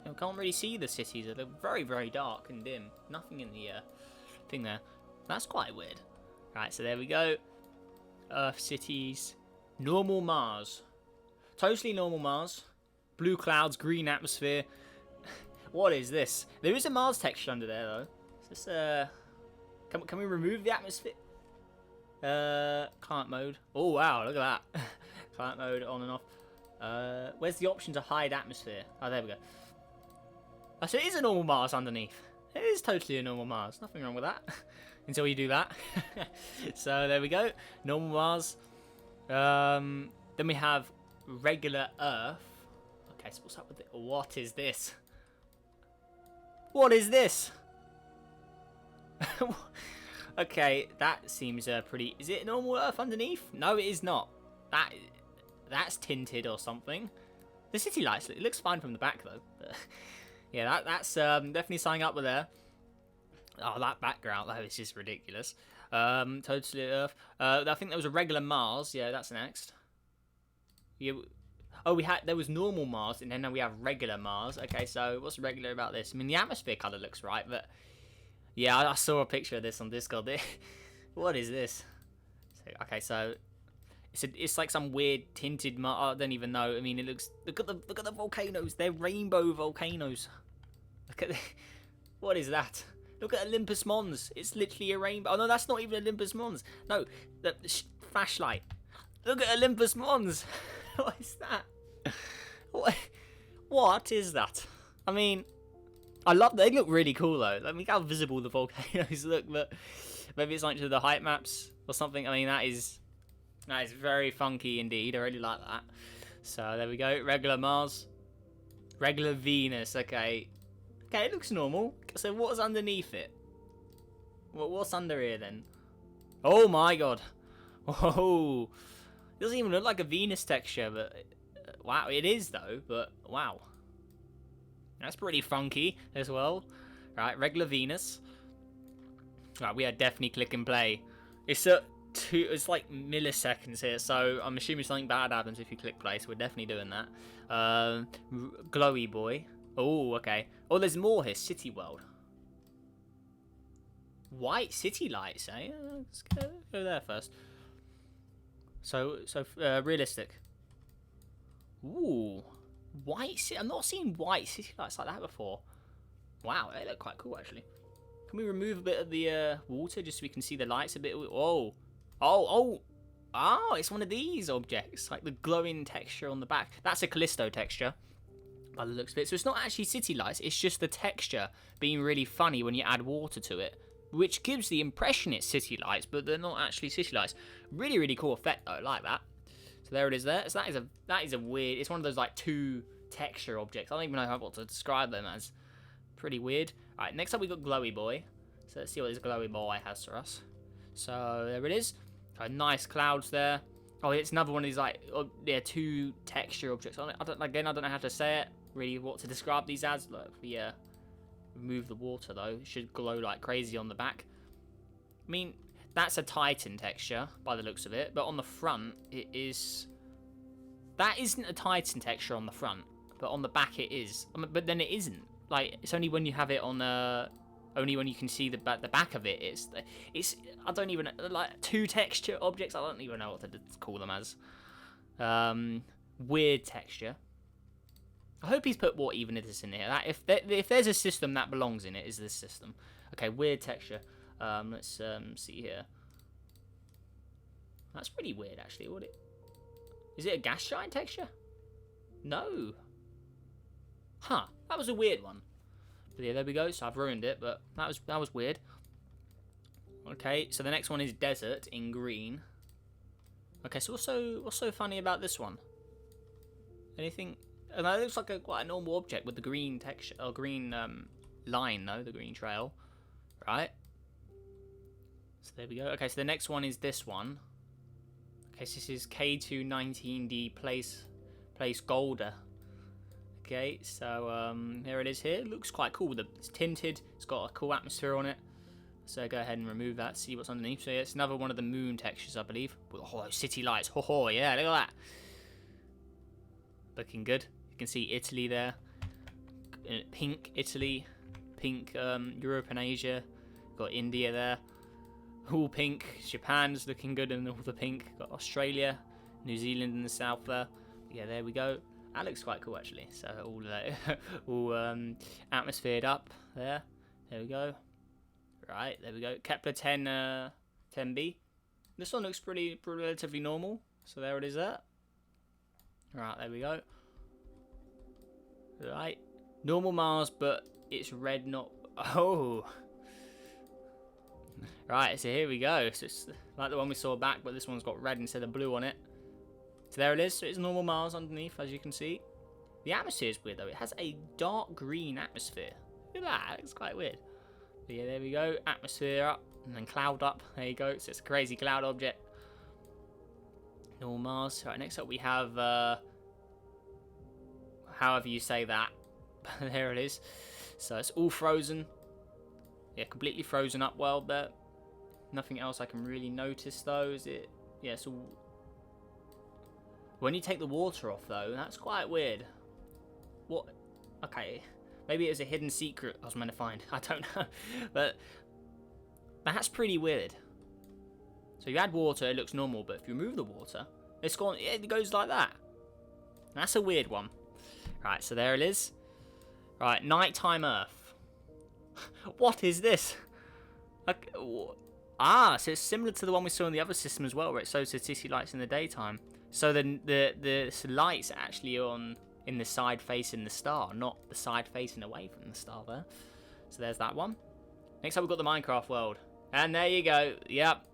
I can't really see the cities. They're very, very dark and dim. Nothing in the thing there. That's quite weird. Right, so there we go. Earth cities. Normal Mars. Totally normal Mars. Blue clouds, green atmosphere. What is this? There is a Mars texture under there, though. Is this, Can we remove the atmosphere? Client mode. Oh, wow, look at that. Client mode on and off. Where's the option to hide atmosphere? Oh, there we go. Oh, so it is a normal Mars underneath. It is totally a normal Mars. Nothing wrong with that. Until you do that. So, there we go. Normal Mars. Then we have regular Earth. Okay, so what's up with it? What is this? What is this? Okay, that seems pretty... Is it normal Earth underneath? No, it is not. That's tinted or something. The city lights, it looks fine from the back, though. But, yeah, that's definitely something up with there. Oh, that background, though, is just ridiculous. Totally Earth. I think there was a regular Mars. Yeah, that's next. Yeah. Oh, there was normal Mars, and then now we have regular Mars. Okay, so what's regular about this? I mean, the atmosphere colour looks right, but... Yeah, I saw a picture of this on Discord. What is this? Okay, so it's like some weird tinted. I don't even know. I mean, it looks. Look at the volcanoes. They're rainbow volcanoes. Look at what is that? Look at Olympus Mons. It's literally a rainbow. Oh no, that's not even Olympus Mons. No, the flashlight. Look at Olympus Mons. What is that? What is that? I mean. They look really cool though. Like, look how visible the volcanoes look, but maybe it's like to the height maps or something. I mean, that is very funky indeed. I really like that. So there we go. Regular Mars. Regular Venus. Okay. Okay, it looks normal. So what's underneath it? What's under here then? Oh my god. Whoa. It doesn't even look like a Venus texture, but wow, it is though, but wow. That's pretty funky as well. Right, regular Venus. Right, we are definitely click and play. It's like milliseconds here, so I'm assuming something bad happens if you click play, so we're definitely doing that. Glowy boy. Oh, okay. Oh, there's more here. City World. White city lights, eh? Let's go there first. So realistic. Ooh. White city. I've not seen white city lights like that before. Wow, they look quite cool actually. Can we remove a bit of the water just so we can see the lights a bit? Oh, it's one of these objects, like the glowing texture on the back. That's a Callisto texture. by the looks of it. So it's not actually city lights, it's just the texture being really funny when you add water to it, which gives the impression it's city lights, but they're not actually city lights. Really, really cool effect though, I like that. So there it is there. So that is a weird, it's one of those like two texture objects. I don't even know what to describe them as. Pretty weird. Alright, next up we got Glowy Boy. So let's see what this Glowy Boy has for us. So there it is. Nice clouds there. Oh, it's another one of these like, two texture objects. I don't know how to say it. Really, what to describe these as. Look, if we remove the water though, it should glow like crazy on the back. I mean, that's a Titan texture by the looks of it, but on the front it is. That isn't a Titan texture on the front, but on the back it is. But then it isn't. Like, it's only when you have it on only when you can see the back of it. It's I don't even like two texture objects. I don't even know what to call them as. Weird texture. I hope he's put what even it is in here. That if there's a system that belongs in it, is this system. Okay, weird texture. Let's see here. That's pretty weird actually. Is it a gas giant texture? No. Huh. That was a weird one. But yeah, there we go. So I've ruined it, but that was weird. Okay, so the next one is desert in green. Okay, so what's so funny about this one? Anything? And that looks like quite a normal object with the green texture or green line though, the green trail, right? So there we go. Okay, so the next one is this one. Okay, so this is K219D place Golder. Okay, so here it is here. It looks quite cool. It's tinted. It's got a cool atmosphere on it. So go ahead and remove that. See what's underneath. So yeah, it's another one of the moon textures, I believe. Oh, city lights. Oh, yeah, look at that. Looking good. You can see Italy there. Pink Italy. Pink Europe and Asia. Got India there. All pink. Japan's looking good in all the pink. Got Australia. New Zealand in the south there. Yeah, there we go. That looks quite cool actually. So all atmosphered up there. There we go. Right, there we go. Kepler 10b. This one looks pretty relatively normal. So there it is there. Right, there we go. Right. Normal Mars, but it's red, not... Oh! Right, so here we go. So it's like the one we saw back, but this one's got red instead of blue on it. So there it is. So it's normal Mars underneath, as you can see. The atmosphere is weird, though. It has a dark green atmosphere. Look at that. It's quite weird. But yeah, there we go. Atmosphere up, and then cloud up. There you go. So it's a crazy cloud object. Normal Mars. Right, next up we have... however you say that. There it is. So it's all frozen. Yeah, completely frozen up world there. Nothing else I can really notice, though. Is it... Yeah, so... When you take the water off, though, that's quite weird. What? Okay. Maybe it was a hidden secret I was meant to find. I don't know. But that's pretty weird. So you add water, it looks normal. But if you remove the water, it's gone. It goes like that. That's a weird one. Right, so there it is. Right, nighttime Earth. What is this? Like, so it's similar to the one we saw in the other system as well, where it shows the city lights in the daytime. So then the lights are actually on in the side facing the star, not the side facing away from the star there. So there's that one. Next up we've got the Minecraft world. And there you go. Yep.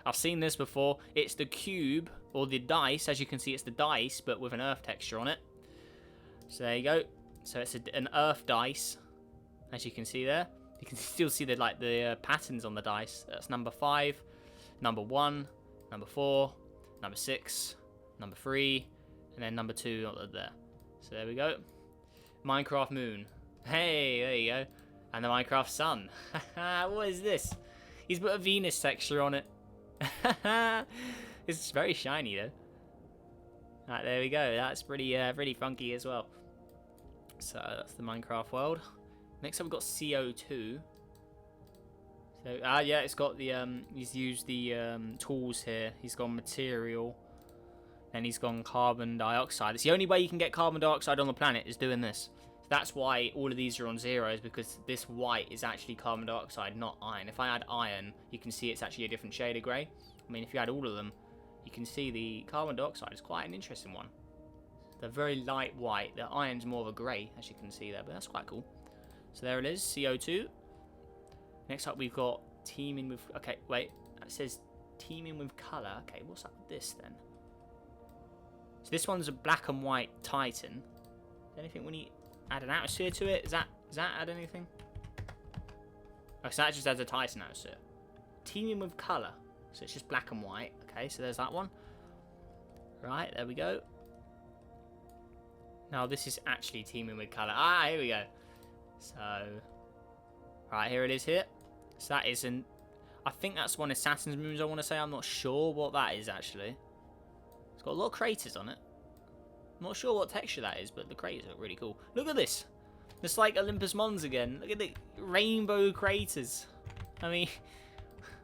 I've seen this before. It's the cube, or the dice. As you can see, it's the dice, but with an earth texture on it. So there you go. So it's an earth dice, as you can see there. You can still see the patterns on the dice. That's number 5, number 1, number 4, number 6, number 3, and then number 2 there. So there we go. Minecraft moon. Hey, there you go. And the Minecraft sun. What is this? He's put a Venus texture on it. It's very shiny though. Right, there we go. That's pretty funky as well. So that's the Minecraft world. Next up we've got CO2. So yeah, it's got the he's used the tools here. He's gone material, and he's gone carbon dioxide. It's the only way you can get carbon dioxide on the planet is doing this. So that's why all of these are on zeros, because this white is actually carbon dioxide, not iron. If I add iron, you can see it's actually a different shade of grey. I mean, if you add all of them, you can see the carbon dioxide is quite an interesting one. They're very light white. The iron's more of a grey, as you can see there, but that's quite cool. So there it is, CO2. Next up, we've got teaming with... Okay, wait. It says teaming with colour. Okay, what's up with this then? So this one's a black and white Titan. Anything when you add an atmosphere to it? Does that add anything? Oh, so that just adds a Titan atmosphere. Teaming with colour. So it's just black and white. Okay, so there's that one. Right, there we go. Now this is actually teaming with colour. Ah, here we go. So, right, here it is here. So that is an... I think that's one of Saturn's moons, I want to say. I'm not sure what that is, actually. It's got a lot of craters on it. I'm not sure what texture that is, but the craters look really cool. Look at this. It's like Olympus Mons again. Look at the rainbow craters. I mean,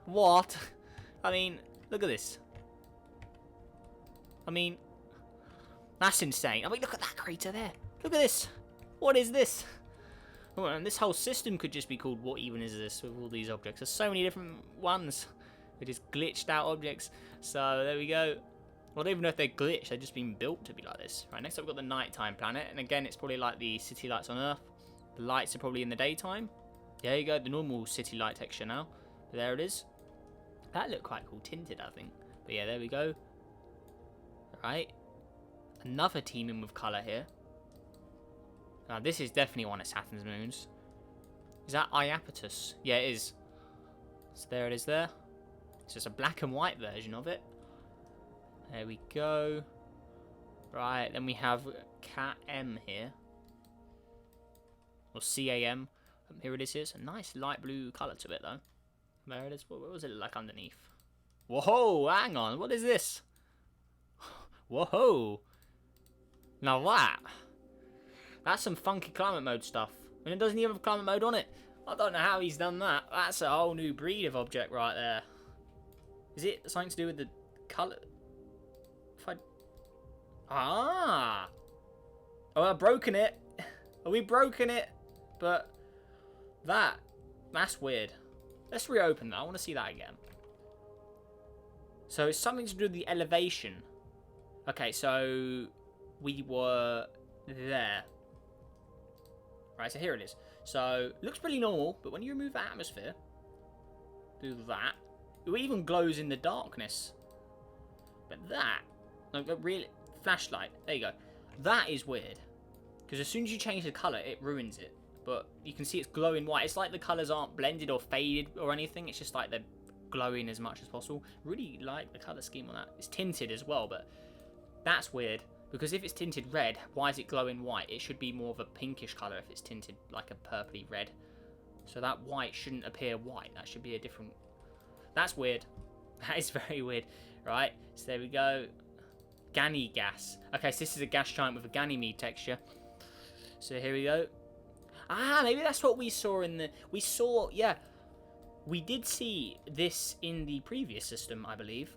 what? I mean, look at this. I mean, that's insane. I mean, look at that crater there. Look at this. What is this? Oh, and this whole system could just be called what even is this with all these objects. There's so many different ones. They're just glitched out objects. So there we go. I don't even know if they're glitched. They've just been built to be like this. Right, next up we've got the nighttime planet. And again, it's probably like the city lights on Earth. The lights are probably in the daytime. There you go. The normal city light texture now. But there it is. That looked quite cool. Tinted, I think. But yeah, there we go. Right. Another teaming with colour here. Now, this is definitely one of Saturn's moons. Is that Iapetus? Yeah, it is. So there it is there. It's just a black and white version of it. There we go. Right, then we have Cat M here. Or CAM. Here it is. It's a nice light blue colour to it, though. There it is. What was it like underneath? Whoa, hang on. What is this? Whoa. Now that... That's some funky climate mode stuff. And it doesn't even have climate mode on it. I don't know how he's done that. That's a whole new breed of object right there. Is it something to do with the colour? Ah! Oh, I've broken it. Oh, we broken it. But that's weird. Let's reopen that. I want to see that again. So it's something to do with the elevation. Okay, so we were there. Right, so here it is. So, looks pretty normal, but when you remove the atmosphere, do that, it even glows in the darkness. But that, like a real flashlight, there you go. That is weird. Because as soon as you change the colour, it ruins it. But you can see it's glowing white. It's like the colours aren't blended or faded or anything. It's just like they're glowing as much as possible. Really like the colour scheme on that. It's tinted as well, but that's weird. Because if it's tinted red, why is it glowing white? It should be more of a pinkish colour if it's tinted like a purpley red. So that white shouldn't appear white. That should be a different... That's weird. That is very weird. Right, so there we go. Gany gas. Okay, so this is a gas giant with a Ganymede texture. So here we go. Ah, maybe that's what we saw in the... We saw... Yeah. We did see this in the previous system, I believe.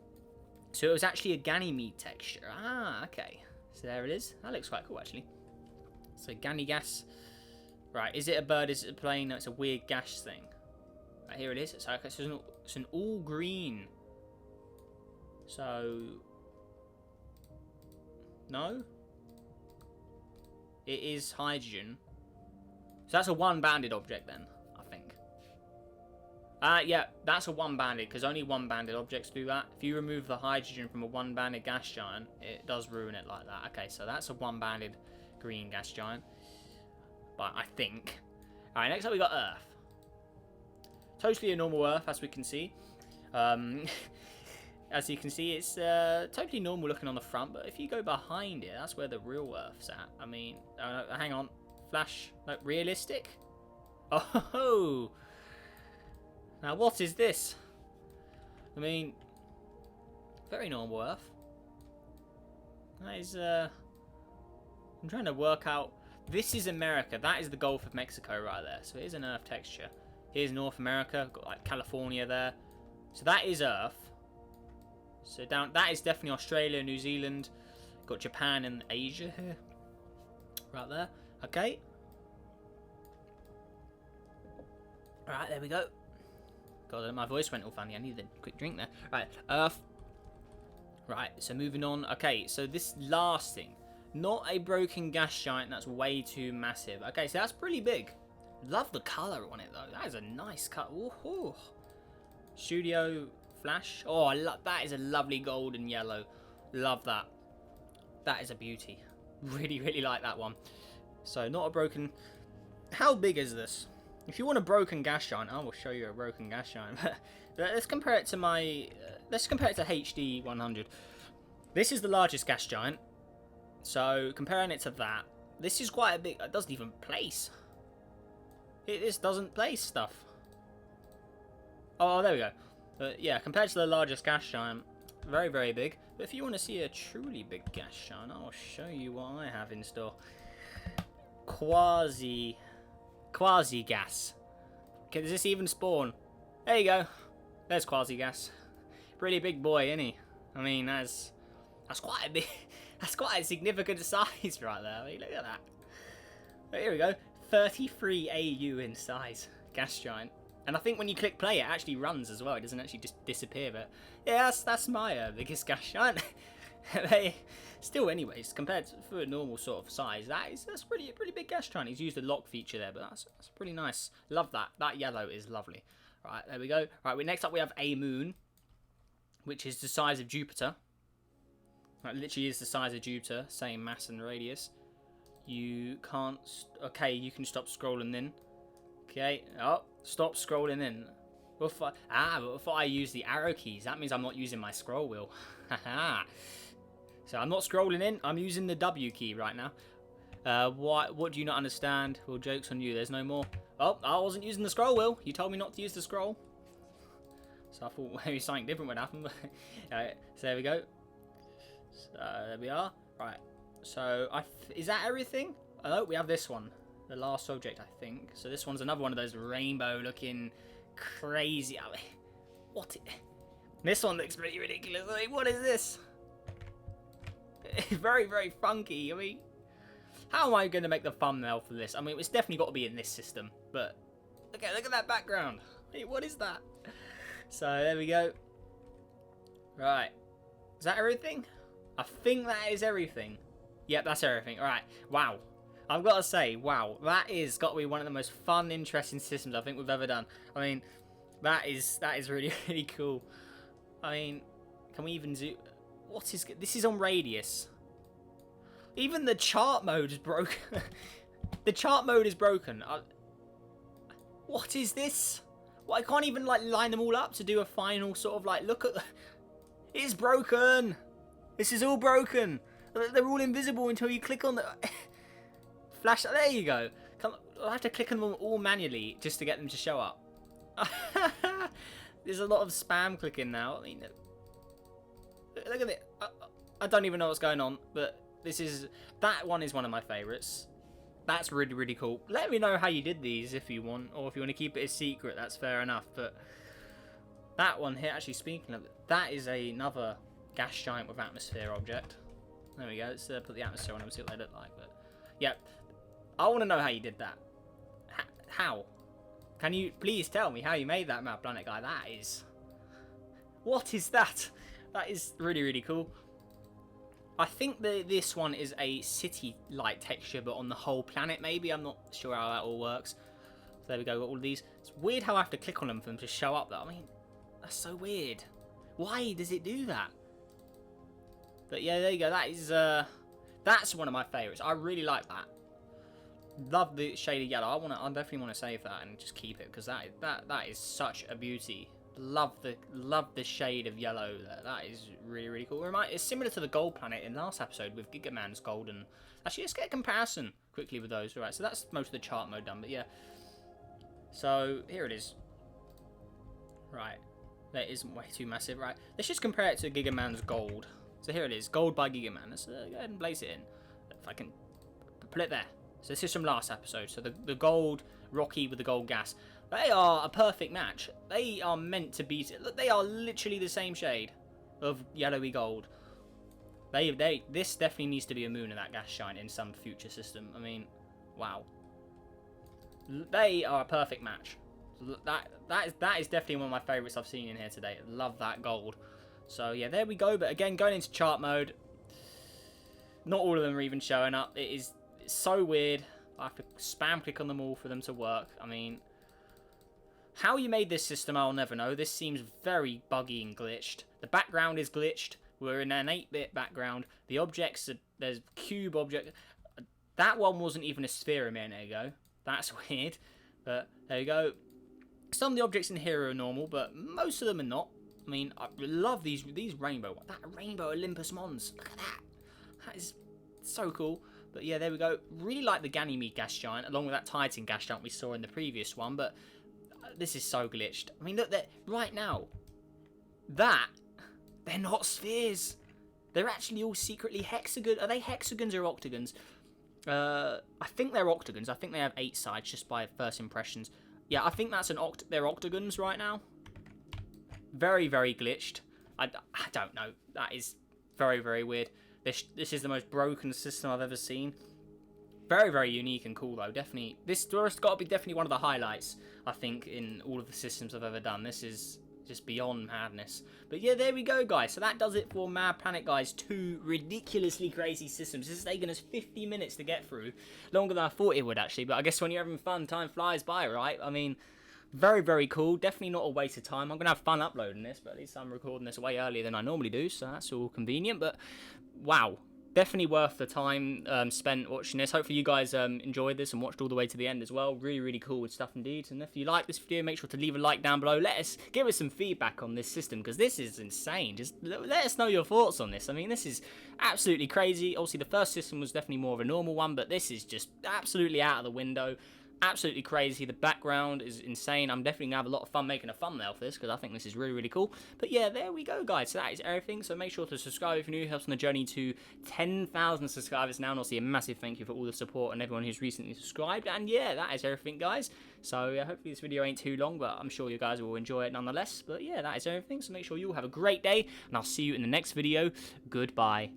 So it was actually a Ganymede texture. Ah, okay. So there it is. That looks quite cool, actually. So Gany gas. Right, is it a bird? Is it a plane? No, it's a weird gas thing. Right, here it is. So it's an all green. So... No? It is hydrogen. So that's a one-banded object then, I think. Yeah, that's a one-banded, because only one-banded objects do that. If you remove the hydrogen from a one-banded gas giant, it does ruin it like that. Okay, so that's a one-banded green gas giant. But I think. Alright, next up we got Earth. Totally a normal Earth, as we can see. As you can see, it's totally normal looking on the front, but if you go behind it, that's where the real Earth's at. I mean, hang on. Flash, like, realistic? Oh! Now, what is this? I mean, very normal Earth. That is, I'm trying to work out... This is America. That is the Gulf of Mexico right there. So here's an Earth texture. Here's North America. Got, like, California there. So that is Earth. So down... That is definitely Australia, New Zealand. Got Japan and Asia here. Right there. Okay. Alright, there we go. God, my voice went all funny. I needed a quick drink there. Right, Earth. Right, so moving on. Okay, so this last thing. Not a broken gas giant. That's way too massive. Okay, so that's pretty big. Love the color on it though. That is a nice cut. Ooh. Studio flash. Oh, I love that. Is a lovely golden yellow. Love that. That is a beauty. Really, really like that one. So not a broken. How big is this? If you want a broken gas giant, I will show you a broken gas giant. Let's compare it to my. Let's compare it to HD 100. This is the largest gas giant. So comparing it to that, this is quite a big. It doesn't even place. This doesn't place stuff. Oh, there we go. But yeah, compared to the largest gas giant, very, very big. But if you want to see a truly big gas giant, I'll show you what I have in store. Quasi gas. Okay, does this even spawn? There you go. There's quasi gas. Pretty big boy, isn't he? I mean, that's quite a big. That's quite a significant size right there. I mean, look at that. But here we go. 33 AU in size. Gas giant. And I think when you click play, it actually runs as well. It doesn't actually just disappear. But yeah, that's my biggest gas giant. Still, anyways, compared to for a normal sort of size, that's a pretty big gas giant. He's used the lock feature there, but that's pretty nice. Love that. That yellow is lovely. Right, there we go. Right, next up we have a moon, which is the size of Jupiter. It literally is the size of Jupiter, same mass and radius. You can't. Okay, you can stop scrolling in. Okay. Oh, stop scrolling in. But if I use the arrow keys, that means I'm not using my scroll wheel. Haha. So I'm not scrolling in. I'm using the W key right now. What do you not understand? Well, joke's on you. There's no more. Oh, I wasn't using the scroll wheel. You told me not to use the scroll. So I thought maybe something different would happen. Alright, so there we go. So there we are. Right. So is that everything? Oh, we have this one. The last object, I think. So this one's another one of those rainbow-looking crazy. I mean, this one looks pretty ridiculous. I mean, what is this? Very, very funky. I mean, how am I going to make the thumbnail for this? I mean, it's definitely got to be in this system. But look at that background. Hey, what is that? So there we go. Right. Is that everything? I think that is everything. Yep, that's everything. Alright. Wow. I've got to say, wow. That is got to be one of the most fun, interesting systems I think we've ever done. I mean, that is really, really cool. I mean, can we even zoom? What is... This is on radius. Even the chart mode is broken. The chart mode is broken. What is this? Well, I can't even, like, line them all up to do a final sort of, like, look at the... It is broken. This is all broken. They're all invisible until you click on the... Flash... There you go. I'll have to click on them all manually just to get them to show up. There's a lot of spam clicking now. I mean, look at it. I don't even know what's going on, but this is... That one is one of my favourites. That's really, really cool. Let me know how you did these if you want, or if you want to keep it a secret, that's fair enough. But that one here, actually speaking of it, that is another gas giant with atmosphere object. There we go. Let's put the atmosphere on them and see what they look like. But yeah, I want to know how you did that. How? Can you please tell me how you made that map, Planet Guy? That is... What is that? That is really, really cool. I think this one is a city-like texture, but on the whole planet, maybe. I'm not sure how that all works. So there we go, got all of these. It's weird how I have to click on them for them to show up, though. I mean, that's so weird. Why does it do that? But yeah, there you go. That is, that's one of my favourites. I really like that. Love the shaded yellow. I definitely want to save that and just keep it, because that is such a beauty. Love the shade of yellow there. That is really, really cool. It's similar to the gold planet in last episode with Gigaman's gold. And actually, let's get a comparison quickly with those. Right, so that's most of the chart mode done. But yeah, so here it is. Right, that isn't way too massive. Right, let's just compare it to Gigaman's gold. So here it is, gold by Gigaman. Let's go ahead and place it in. If I can put it there. So this is from last episode. So the gold Rocky with the gold gas. They are a perfect match. They are meant to be... Look, they are literally the same shade of yellowy gold. This definitely needs to be a moon of that gas giant in some future system. I mean, wow. They are a perfect match. That is definitely one of my favourites I've seen in here today. Love that gold. So yeah, there we go. But again, going into chart mode, Not all of them are even showing up. It's so weird. I have to spam click on them all for them to work. I mean, how you made this system, I'll never know. This seems very buggy and glitched. The background is glitched. We're in an 8-bit background. The objects, there's cube object. That one wasn't even a sphere a minute ago. That's weird. But there you go. Some of the objects in here are normal, but most of them are not. I mean, I love these rainbow. That rainbow Olympus Mons. Look at that. That is so cool. But yeah, there we go. Really like the Ganymede gas giant, along with that Titan gas giant we saw in the previous one. But this is so glitched. I mean, look, right now, they're not spheres. They're actually all secretly hexagon. Are they hexagons or octagons? I think they're octagons. I think they have 8 sides just by first impressions. Yeah, I think that's they're octagons right now. Very, very glitched. I don't know. That is very, very weird. This is the most broken system I've ever seen. Very, very unique and cool though. Definitely, this has got to be definitely one of the highlights, I think, in all of the systems I've ever done. This is just beyond madness. But yeah, there we go, guys. So that does it for Mad Planet, guys. 2 ridiculously crazy systems. This is taking us 50 minutes to get through. Longer than I thought it would, actually. But I guess when you're having fun, time flies by, right? I mean, very, very cool. Definitely not a waste of time. I'm going to have fun uploading this, but at least I'm recording this way earlier than I normally do, so that's all convenient. But wow. Definitely worth the time spent watching this. Hopefully you guys enjoyed this and watched all the way to the end as well. Really, really cool stuff indeed. And if you like this video, make sure to leave a like down below. Give us some feedback on this system, because this is insane. Just let us know your thoughts on this. I mean, this is absolutely crazy. Obviously, the first system was definitely more of a normal one, but this is just absolutely out of the window. Absolutely crazy. The background is insane. I'm definitely going to have a lot of fun making a thumbnail for this, because I think this is really, really cool. But yeah, there we go, guys. So that is everything. So make sure to subscribe if you're new. It helps on the journey to 10,000 subscribers now. And also a massive thank you for all the support and everyone who's recently subscribed. And yeah, that is everything, guys. So yeah, hopefully this video ain't too long, but I'm sure you guys will enjoy it nonetheless. But yeah, that is everything. So make sure you all have a great day, and I'll see you in the next video. Goodbye.